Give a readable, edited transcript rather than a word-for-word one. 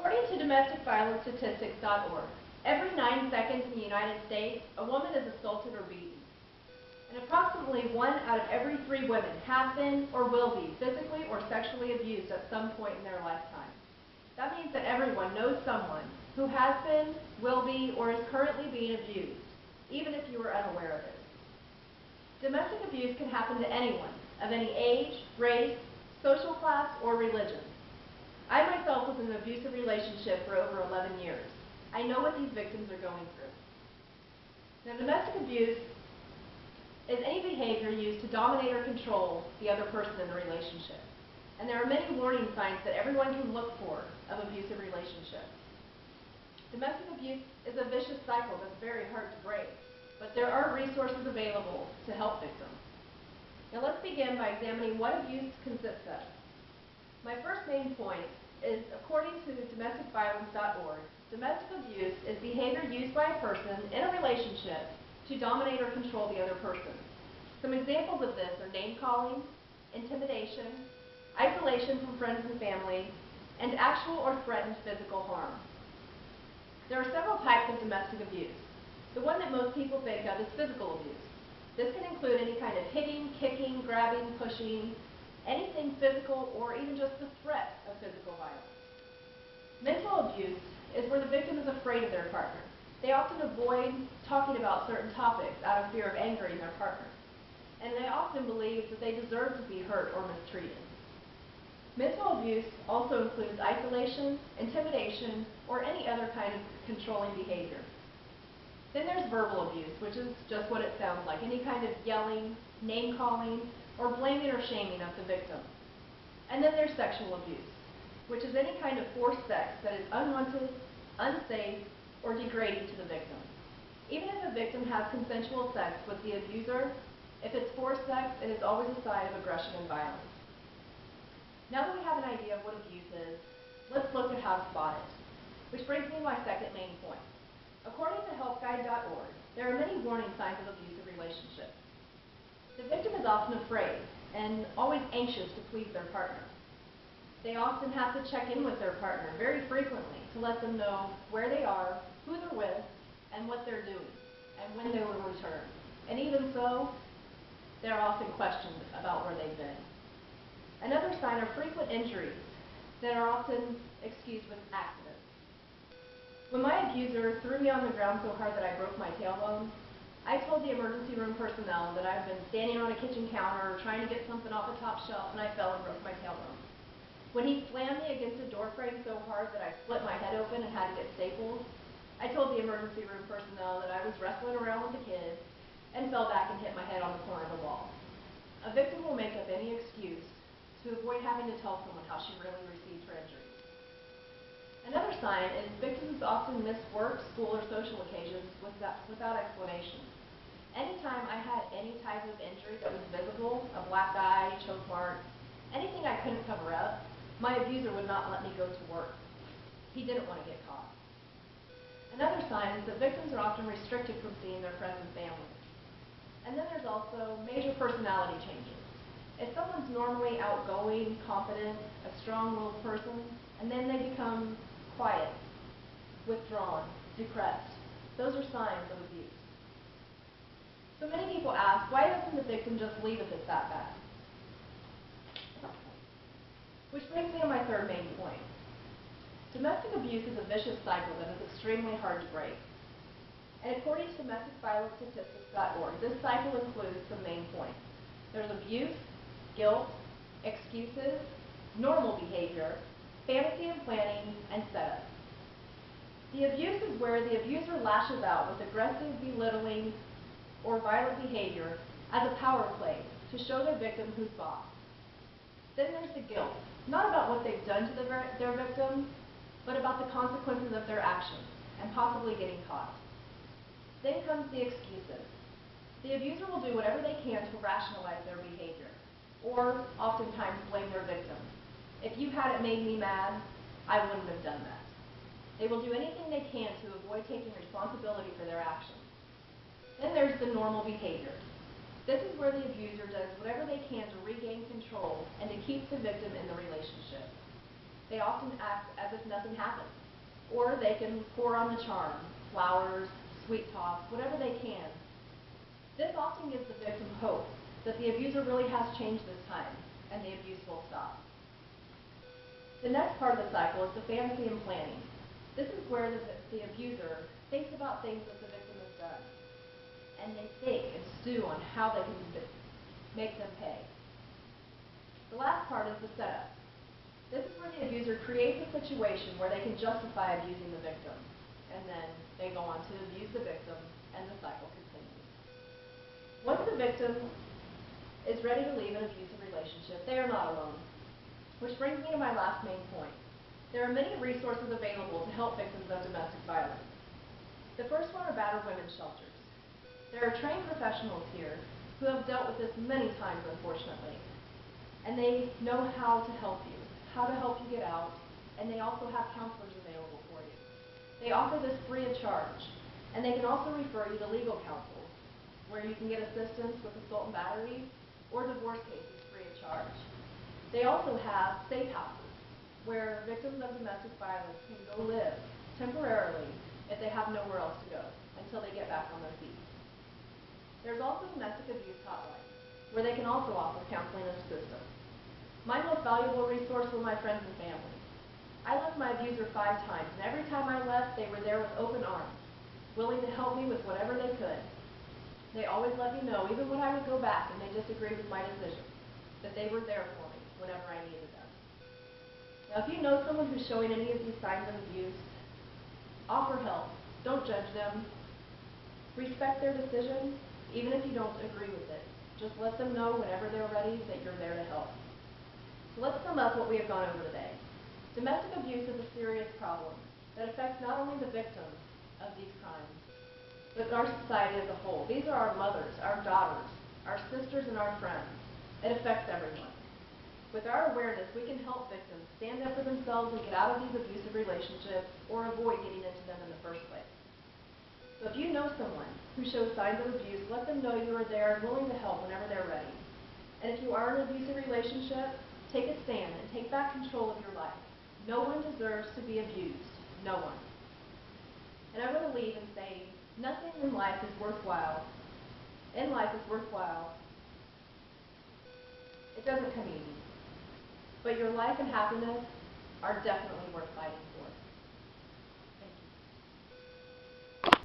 According to domesticviolencestatistics.org, every 9 seconds in the United States, a woman is assaulted or beaten. And approximately 1 out of every 3 women have been or will be physically or sexually abused at some point in their lifetime. That means that everyone knows someone who has been, will be, or is currently being abused, even if you are unaware of it. Domestic abuse can happen to anyone of any age, race, social class, or religion. I myself was in an abusive relationship for over 11 years. I know what these victims are going through. Now, domestic abuse is any behavior used to dominate or control the other person in the relationship. And there are many warning signs that everyone can look for of abusive relationships. Domestic abuse is a vicious cycle that's very hard to break, but there are resources available to help victims. Now let's begin by examining what abuse consists of. My first main point is, according to domesticviolence.org, domestic abuse is behavior used by a person in a relationship to dominate or control the other person. Some examples of this are name-calling, intimidation, isolation from friends and family, and actual or threatened physical harm. There are several types of domestic abuse. The one that most people think of is physical abuse. This can include any kind of hitting, kicking, grabbing, pushing, anything physical, or even just the threat of physical violence. Mental abuse is where the victim is afraid of their partner. They often avoid talking about certain topics out of fear of angering their partner. And they often believe that they deserve to be hurt or mistreated. Mental abuse also includes isolation, intimidation, or any other kind of controlling behavior. Then there's verbal abuse, which is just what it sounds like, any kind of yelling, name-calling, or blaming or shaming of the victim. And then there's sexual abuse, which is any kind of forced sex that is unwanted, unsafe, or degrading to the victim. Even if the victim has consensual sex with the abuser, if it's forced sex, it is always a sign of aggression and violence. Now that we have an idea of what abuse is, let's look at how to spot it, which brings me to my second main point. According to helpguide.org, there are many warning signs of abusive relationships. The victim is often afraid and always anxious to please their partner. They often have to check in with their partner very frequently to let them know where they are, who they're with, and what they're doing, and when they will return. And even so, they're often questioned about where they've been. Another sign are frequent injuries that are often excused with accidents. When my abuser threw me on the ground so hard that I broke my tailbone, I told the emergency room personnel that I'd been standing on a kitchen counter trying to get something off a top shelf and I fell and broke my tailbone. When he slammed me against a door frame so hard that I split my head open and had to get staples, I told the emergency room personnel that I was wrestling around with the kids and fell back and hit my head on the corner of the wall. A victim will make up any excuse to avoid having to tell someone how she really received her injuries. Another sign is victims often miss work, school, or social occasions without explanation. Anytime I had any type of injury that was visible, a black eye, choke mark, anything I couldn't cover up, my abuser would not let me go to work. He didn't want to get caught. Another sign is that victims are often restricted from seeing their friends and family. And then there's also major personality changes. If someone's normally outgoing, confident, a strong-willed person, and then they become quiet, withdrawn, depressed, those are signs of abuse. So many people ask, why doesn't the victim just leave if it's that bad? Which brings me to my third main point. Domestic abuse is a vicious cycle that is extremely hard to break. And according to domesticviolencestatistics.org, this cycle includes some main points. There's abuse, guilt, excuses, normal behavior, fantasy and planning, and setup. The abuse is where the abuser lashes out with aggressive, belittling, or violent behavior as a power play to show their victim who's boss. Then there's the guilt, not about what they've done to their victim, but about the consequences of their actions and possibly getting caught. Then comes the excuses. The abuser will do whatever they can to rationalize their behavior, or oftentimes blame their victim. If you hadn't made me mad, I wouldn't have done that. They will do anything they can to avoid taking responsibility for their actions. Then there's the normal behavior. This is where the abuser does whatever they can to regain control and to keep the victim in the relationship. They often act as if nothing happened. Or they can pour on the charm, flowers, sweet talk, whatever they can. This often gives the victim hope that the abuser really has changed this time, and the abuse will stop. The next part of the cycle is the fantasy and planning. This is where the abuser thinks about things that the victim has done, and they think and stew on how they can make them pay. The last part is the setup. This is where the abuser creates a situation where they can justify abusing the victim, and then they go on to abuse the victim, and the cycle continues. Once the victim is ready to leave an abusive relationship, they are not alone. Which brings me to my last main point. There are many resources available to help victims of domestic violence. The first one are battered women's shelters. There are trained professionals here who have dealt with this many times, unfortunately, and they know how to help you get out, and they also have counselors available for you. They offer this free of charge, and they can also refer you to legal counsel, where you can get assistance with assault and battery or divorce cases free of charge. They also have safe houses, where victims of domestic violence can go live temporarily if they have nowhere else to go until they get back on their feet. There's also domestic abuse hotlines, where they can also offer counseling and assistance. My most valuable resource were my friends and family. I left my abuser 5 times, and every time I left, they were there with open arms, willing to help me with whatever they could. They always let me know, even when I would go back and they disagreed with my decision, that they were there for me whenever I needed them. Now, if you know someone who's showing any of these signs of abuse, offer help. Don't judge them. Respect their decision, even if you don't agree with it. Just let them know whenever they're ready that you're there to help. So let's sum up what we have gone over today. Domestic abuse is a serious problem that affects not only the victims of these crimes, but our society as a whole. These are our mothers, our daughters, our sisters, and our friends. It affects everyone. With our awareness, we can help victims stand up for themselves and get out of these abusive relationships or avoid getting into them in the first place. So if you know someone who shows signs of abuse, let them know you are there and willing to help whenever they're ready. And if you are in an abusive relationship, take a stand and take back control of your life. No one deserves to be abused. No one. And I'm going to leave and say, nothing in life is worthwhile. In life is worthwhile. It doesn't come easy. But your life and happiness are definitely worth fighting for.